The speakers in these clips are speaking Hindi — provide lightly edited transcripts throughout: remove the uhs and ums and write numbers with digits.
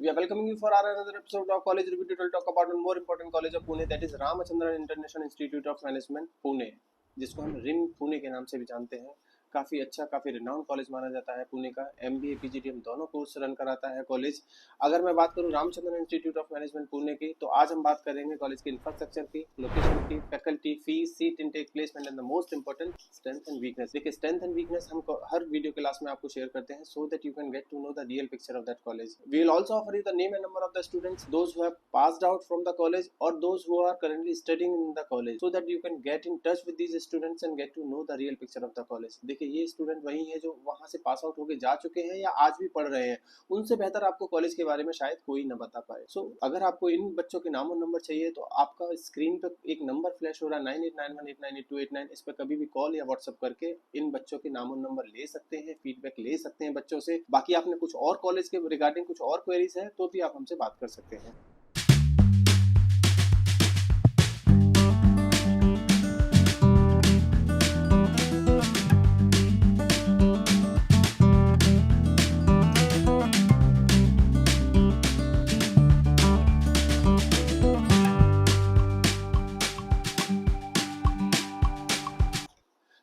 We are welcoming you for our another episode of College Review. Today we'll talk about one more important college of Pune, that is Ramachandran International Institute of Management, Pune, जिसको हम रिम पुणे के नाम से भी जानते हैं। काफ़ी अच्छा, काफ़ी रिनाउंड कॉलेज माना जाता है पुणे का। MBA PGDM दोनों कोर्स रन कराता है कॉलेज। अगर मैं बात करूं Ramachandran institute of management Pune की, तो आज हम बात करेंगे कॉलेज के इंफ्रास्ट्रक्चर की, लोकेशन की, faculty, fees, seat intake, placement and the most important strength and weakness. देखिए, स्ट्रेंथ एंड वीकनेस हम हर वीडियो क्लास में आपको शेयर करते हैं, so that you can get to know the real picture of that college. We will also offer you the name and number of the students, those who have passed out from the college और those who are currently studying in the college, so that you can get in touch with these students and get to know the real picture of the college। देखिए, ये स्टूडेंट वही है जो वहां से पास आउट होके जा चुके हैं या आज भी पढ़ रहे हैं। उनसे बेहतर आपको कॉलेज के बारे में शायद कोई न बता पाए। अगर आपको इन बच्चों के नाम और नंबर चाहिए तो आपका स्क्रीन पर एक नंबर फ्लैश हो रहा है 9891898289। इस पर कभी भी कॉल या व्हाट्सअप करके इन बच्चों के नाम और नंबर ले सकते हैं, फीडबैक ले सकते हैं बच्चों से। बाकी आपने कुछ और कॉलेज के रिगार्डिंग कुछ और क्वेरीज है तो भी आप हमसे बात कर सकते हैं।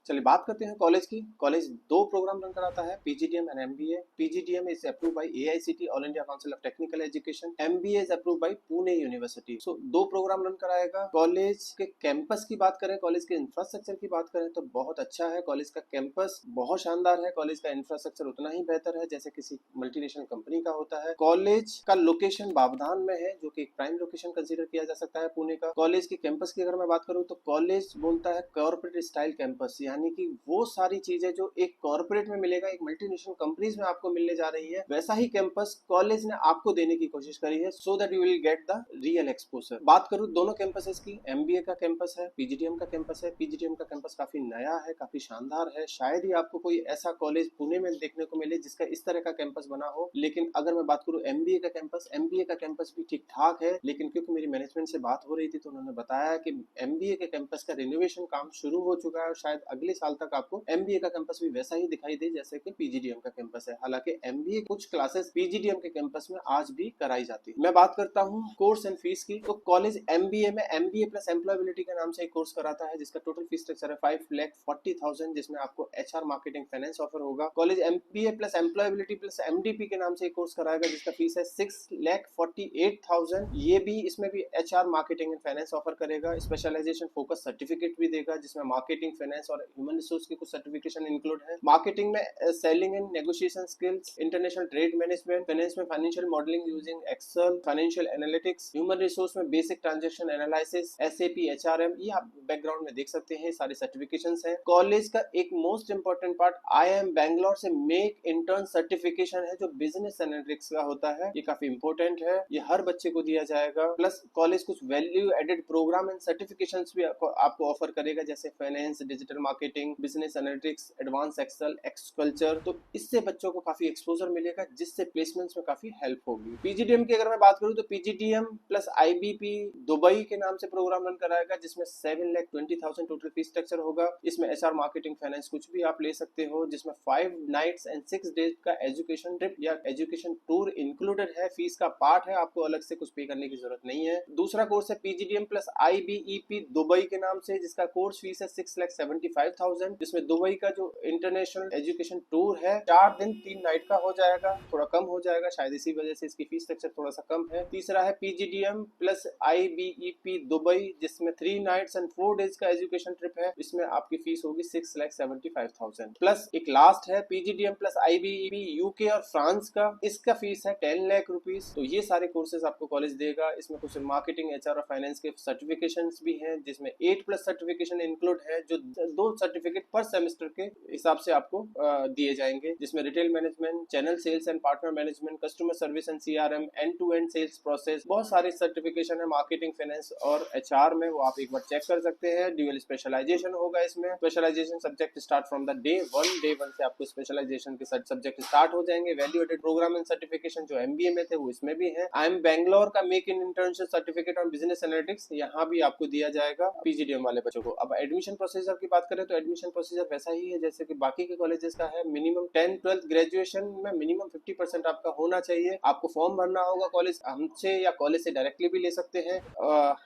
चलिए बात करते हैं कॉलेज की। कॉलेज दो प्रोग्राम रन कराता है, PGDM and MBA। PGDM is approved by AICT, all India council of technical education. MBA is approved by Pune university. दो प्रोग्राम रन कराएगा। कॉलेज के कैंपस की बात करें, कॉलेज के इंफ्रास्ट्रक्चर की बात करें तो बहुत अच्छा है। कॉलेज का कैंपस बहुत शानदार है। कॉलेज का इंफ्रास्ट्रक्चर उतना ही बेहतर है जैसे किसी मल्टीनेशनल कंपनी का होता है। कॉलेज का लोकेशन बाबधान में है, जो कि एक प्राइम लोकेशन कंसीडर किया जा सकता है पुणे का। कॉलेज के कैंपस की अगर मैं बात करूं तो कॉलेज बोलता है कॉर्पोरेट स्टाइल कैंपस, यानी कि वो सारी चीजें जो एक कॉर्पोरेट में मिलेगा, एक मल्टीनेशनल कंपनीज में आपको मिलने जा रही है, वैसा ही कैंपस कॉलेज ने आपको देने की कोशिश करी है, सो that you will get the real exposure. बात करूं दोनों कैंपसेस की, MBA का कैंपस है, PGDM का कैंपस है। PGDM का कैंपस काफी नया है, काफी शानदार है। शायद ही आपको कोई ऐसा कॉलेज पुणे में देखने को मिले जिसका इस तरह का कैंपस बना हो। लेकिन अगर मैं बात करूं MBA का कैंपस, MBA का कैंपस भी ठीक ठाक है, लेकिन क्योंकि मेरी मैनेजमेंट से बात हो रही थी तो उन्होंने बताया कि MBA के कैंपस का रिनोवेशन काम शुरू हो चुका है और शायद अगले साल तक आपको MBA का कैंपस भी वैसा ही दिखाई दे जैसे कि PGDM का कैंपस है। हालांकि MBA कुछ क्लासेस PGDM के कैंपस में आज भी कराई जाती है। मैं बात करता हूँ कोर्स एंड फीस की, तो कॉलेज MBA में MBA प्लस एम्प्लॉयबिलिटी के नाम से एक कोर्स कराता है जिसका टोटल फीस स्ट्रक्चर है 5,40,000, जिसमें आपको HR मार्केटिंग फाइनेंस ऑफर होगा। College MBA plus employability plus MDP के नाम से एक कोर्स कराएगा जिसका फीस है 6,48,000। ये भी, इसमें भी HR marketing and finance offer करेगा। स्पेशलाइजेशन फोकस सर्टिफिकेट भी देगा जिसमें मार्केटिंग, फाइनेंस और ह्यूमन रिसोर्स की कुछ सर्टिफिकेशन इंक्लूड है। मार्केटिंग में selling and negotiation skills, international trade management, finance में financial modelling using Excel, financial analytics, human resource में basic transaction analysis, SAP HRM, ये आप बैकग्राउंड में देख सकते हैं, सारे सर्टिफिकेशंस हैं। कॉलेज का एक most important part IIM Bangalore से मेक इंटर्न सर्टिफिकेशन है जो बिजनेस एनालिटिक्स का होता है। ये काफी इंपॉर्टेंट है, ये हर बच्चे को दिया जाएगा। प्लस कॉलेज कुछ value added program and certifications भी आपको ऑफर करेगा जैसे finance, digital marketing, business analytics, advance Excel, एक्सकल्चर। तो इससे बच्चों को काफी एक्सपोजर मिलेगा जिससे प्लेसमेंट्स में काफी हेल्प होगी। PGDM की अगर मैं बात करूं तो PGDM प्लस IBP दुबई के नाम से प्रोग्राम रन कराएगा जिसमें 7,20,000 टोटल फीस स्ट्रक्चर होगा। इसमें HR मार्केटिंग, फाइनेंस कुछ भी आप ले सकते हो, जिसमें 5 नाइट्स एंड 6 डेज का एजुकेशन ट्रिप या एजुकेशन टूर इंक्लूडेड है। फीस का पार्ट है, आपको अलग से कुछ पे करने की जरूरत नहीं है। दूसरा कोर्स है PGDM प्लस IBEP दुबई के नाम से, जिसका कोर्स फीस है 6,75,000, जिसमें दुबई का जो इंटरनेशनल एजुकेशन टूर है 4 दिन 3 नाइट का हो जाएगा, थोड़ा कम हो जाएगा शायद, इसी वजह से इसकी फीस स्ट्रक्चर थोड़ा सा कम है। तीसरा है PGDM प्लस IBEP दुबई, जिसमें 3 नाइट्स एंड 4 डेज का एजुकेशन ट्रिप है। इसमें आपकी फीस होगी 6,75,000। प्लस एक लास्ट है PGDM प्लस IBEP UK और फ्रांस का, इसका फीस है 10 लाख रुपीज। तो ये सारे कोर्सेज आपको कॉलेज देगा। इसमें कुछ मार्केटिंग, HR और फाइनेंस के सर्टिफिकेशंस भी हैं जिसमें 8+ सर्टिफिकेशन इंक्लूड है, जो 2 सर्टिफिकेट पर सेमेस्टर के हिसाब से आपको दिए जाएंगे, जिसमें retail management, channel sales and partner management, customer service and CRM, end to end sales process, बहुत सारे सर्टिफिकेशन है मार्केटिंग, फाइनेंस और HR में, वो आप एक बार चेक कर सकते हैं। ड्यूअल स्पेशलाइजेशन होगा इसमें। Specialization subject start from the day 1 से आपको स्पेशलाइजेशन के सब्जेक्ट स्टार्ट हो जाएंगे। Value added program and certification जो MBA में थे वो इसमें भी है। IIM बैंगलोर का मेक इन इंटर्नशिप सर्टिफिकेट और बिजनेस एनालिटिक्स यहाँ भी आपको दिया जाएगा PGDM वाले बच्चों को। अब एडमिशन प्रोसीजर की बात करें तो एडमिशन प्रोसीजर वैसा ही है जैसे कि बाकी के कॉलेजेस का है। मिनिमम 10th 12th ग्रेजुएशन में मिनिमम 50% आपका होना चाहिए। आपको फॉर्म भरना होगा, कॉलेज हमसे या कॉलेज से डायरेक्टली भी ले सकते हैं।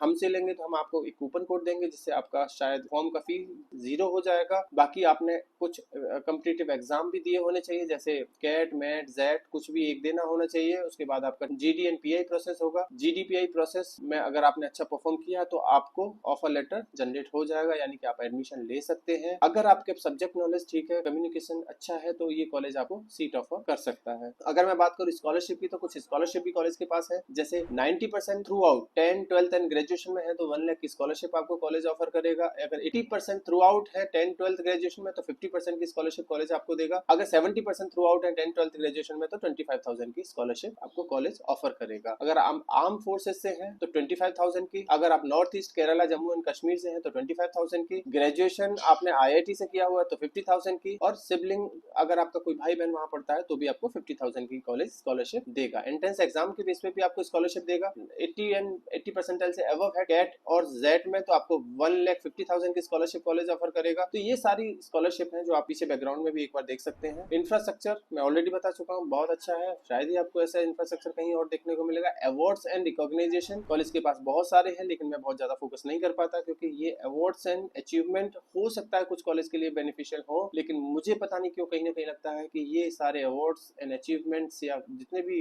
हमसे लेंगे तो हम आपको एक कूपन कोड देंगे जिससे आपका शायद फॉर्म का फी 0 हो जाएगा। बाकी आपने कुछ कॉम्पिटिटिव एग्जाम भी दिए होने चाहिए जैसे कैट, मैट, जेट, कुछ भी एक देना होना चाहिए। उसके बाद आपका जीडी एंड पीआई प्रोसेस होगा। जीडी पीआई प्रोसेस में अगर आपने अच्छा परफॉर्म किया तो आपको ऑफर लेटर जनरेट हो जाएगा, यानी कि आप एडमिशन ले सकते हैं। अगर आपके सब्जेक्ट नॉलेज ठीक है, कम्युनिकेशन अच्छा है, तो ये कॉलेज आपको सीट ऑफर कर सकता है। अगर मैं बात करूँ स्कॉलरशिप की, तो कुछ स्कॉलरशिप भी कॉलेज के पास है। जैसे 90% through out 10th 12th and graduation में है तो 1 लाख की स्कॉलरशिप आपको कॉलेज ऑफर करेगा। अगर 80% थ्रू आउट है 10th 12th ग्रेजुएशन में तो 50% की स्कॉलरशिप कॉलेज आपको देगा। अगर 70% थ्रू आउट है 10th 12th ग्रेजुएशन में तो 25,000 की स्कॉलरशिप आपको कॉलेज ऑफर करेगा। अगर आप आर्म फोर्सेस से हैं तो 25,000 की। अगर आप north east Kerala Jammu and Kashmir से हैं तो 25,000 की। ग्रेजुएशन आपने आईआईटी से किया हुआ है तो 50,000 की। और सिबलिंग अगर आपका कोई भाई बहन वहां पढ़ता है तो भी आपको 50,000 की कॉलेज स्कॉलरशिप देगा। एंट्रेंस एग्जाम के बेस पे भी आपको स्कॉलरशिप देगा। 80 परसेंटाइल से अबव है कैट और जेट में तो आपको 1,50,000 की स्कॉलरशिप कॉलेज ऑफर करेगा। तो ये सारी स्कॉलरशिप है जो आप पीछे बैकग्राउंड में भी एक बार देख सकते हैं। इंफ्रास्ट्रक्चर मैं ऑलरेडी बता चुका हूँ, बहुत अच्छा है। शायद ही आपको ऐसा इंफ्रास्ट्रक्चर कहीं और देखने को मिलेगा। अवार्ड्स एंड रिकॉग्नाइजेशन कॉलेज के पास बहुत सारे हैं, लेकिन मैं बहुत ज्यादा फोकस नहीं कर पाता क्योंकि ये अवार्ड्स एंड अचीवमेंट हो सकता है कुछ कॉलेज के लिए बेनिफिशियल हो, लेकिन मुझे पता नहीं क्यों कहीं ना कहीं लगता है कि ये सारे अवार्ड्स एंड अचीवमेंट्स या जितने भी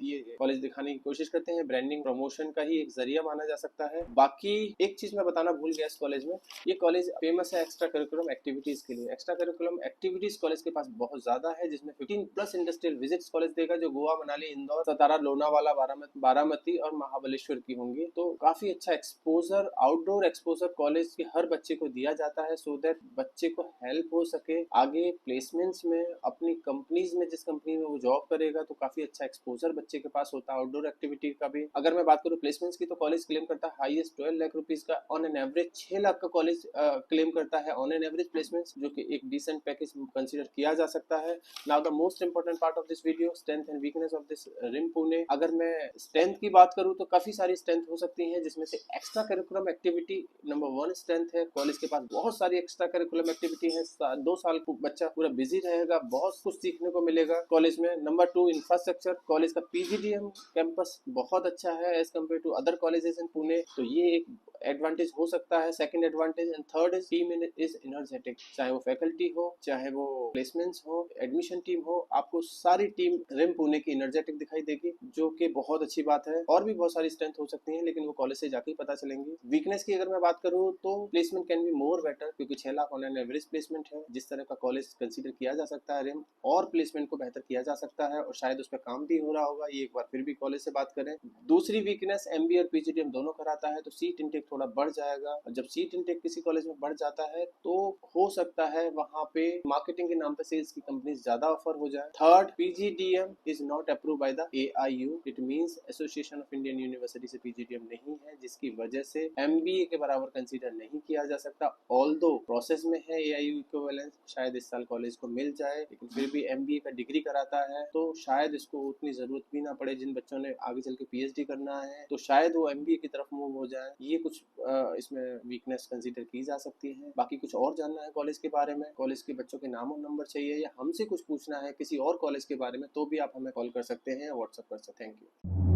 ये कॉलेज दिखाने की कोशिश करते हैं, ब्रांडिंग प्रमोशन का ही एक जरिया माना जा सकता है। बाकी एक चीज मैं बताना भूल गया, इस कॉलेज में ये कॉलेज फेमस है एक्स्ट्रा करिकुलम एक्टिविटीज के लिए। एक्स्ट्रा करिकुलम एक्टिविटीज कॉलेज के पास बहुत ज्यादा है, जिसमें 15+ इंडस्ट्रियल विजिट्स कॉलेज देगा जो गोवा, मनाली, इंदौर, सतारा, लोनावाला, बारामती और महाबलेश्वर की होंगी। तो काफी अच्छा एक्सपोजर, आउटडोर एक्सपोजर कॉलेज के हर बच्चे को दिया जाता है सो दैट बच्चे को हेल्प हो सके आगे प्लेसमेंट्स में, अपनी कंपनीज में। जिस कंपनी में वो जॉब करेगा तो काफी अच्छा एक्सपोजर बच्चे के पास होता है आउटडोर एक्टिविटी का भी। अगर मैं बात करूँ प्लेसमेंट्स की तो कॉलेज क्लेम करता है हाईएस्ट 12 लाख रुपीज का, ऑन एन एवरेज 6 लाख का कॉलेज क्लेम करता है ऑन एन एवरेज प्लेसमेंट्स, जो कि एक डिसेंट पैकेज कंसीडर किया जा सकता है। Now the most important part of this video, strength and weakness of this RIM Pune. अगर मैं स्ट्रेंथ की बात करूं तो काफी सारी स्ट्रेंथ हो सकती हैं, जिसमें से extra curriculum activity number 1 strength है। कॉलेज के पास बहुत सारी एक्स्ट्रा करिकुलम एक्टिविटी है। 2 साल को बच्चा पूरा बिजी रहेगा, बहुत कुछ सीखने को मिलेगा कॉलेज में। नंबर 2 इंफ्रास्ट्रक्चर, कॉलेज का पीजीडीएम कैंपस बहुत अच्छा है as compare to other colleges in Pune, तो ये एक एडवांटेज हो सकता है। Second advantage and third is team is energetic, चाहे वो फैकल्टी हो, चाहे वो प्लेसमेंट्स हो, एडमिशन टीम हो, आपको सारी टीम रिम पुणे की एनर्जेटिक दिखाई देगी, जो कि बहुत अच्छी बात है। और भी बहुत सारी स्ट्रेंथ हो सकती है, लेकिन वो कॉलेज से जाके ही पता चलेंगी। वीकनेस की अगर मैं बात करूँ तो placement can be more better, क्योंकि 6 lakh on an average placement है। जिस तरह का कॉलेज कंसीडर किया जा सकता है रिम, और प्लेसमेंट को बेहतर किया जा सकता है और शायद उस पर काम भी हो रहा होगा। ये एक बार फिर भी कॉलेज से बात करें। दूसरी वीकनेस, एमबीए और पीजीडीएम दोनों कराता है तो सीट इनटेक थोड़ा बढ़ जाएगा, और जब सीट इनटेक किसी कॉलेज में बढ़ जाता है तो हो सकता है वहां पे मार्केटिंग के नाम पे सेल्स की कंपनी ज्यादा ऑफर हो जाए। Third, PGDM is not approve by the AIU, it means association of Indian university से पीजीडीएम नहीं है, जिसकी वजह से एमबीए के बराबर कंसीडर नहीं किया जा सकता। ऑल्दो प्रोसेस में है एआईयू इक्विवेलेंस, शायद इस साल कॉलेज को मिल जाए, लेकिन फिर भी एमबीए का डिग्री कराता है तो शायद इसको उतनी जरूरत भी ना पड़े। जिन बच्चों ने आगे चल के पीएचडी करना है तो शायद वो एमबीए की तरफ मूव हो जाए। ये कुछ इसमें वीकनेस कंसीडर की जा सकती है। बाकी कुछ और जानना है कॉलेज के बारे में, कॉलेज के बच्चों के नाम और नंबर चाहिए, या हमसे कुछ पूछना है किसी और कॉलेज के बारे में, तो भी आप हमें कॉल कर सकते हैं, व्हाट्सएप कर सकते हैं। Thank you.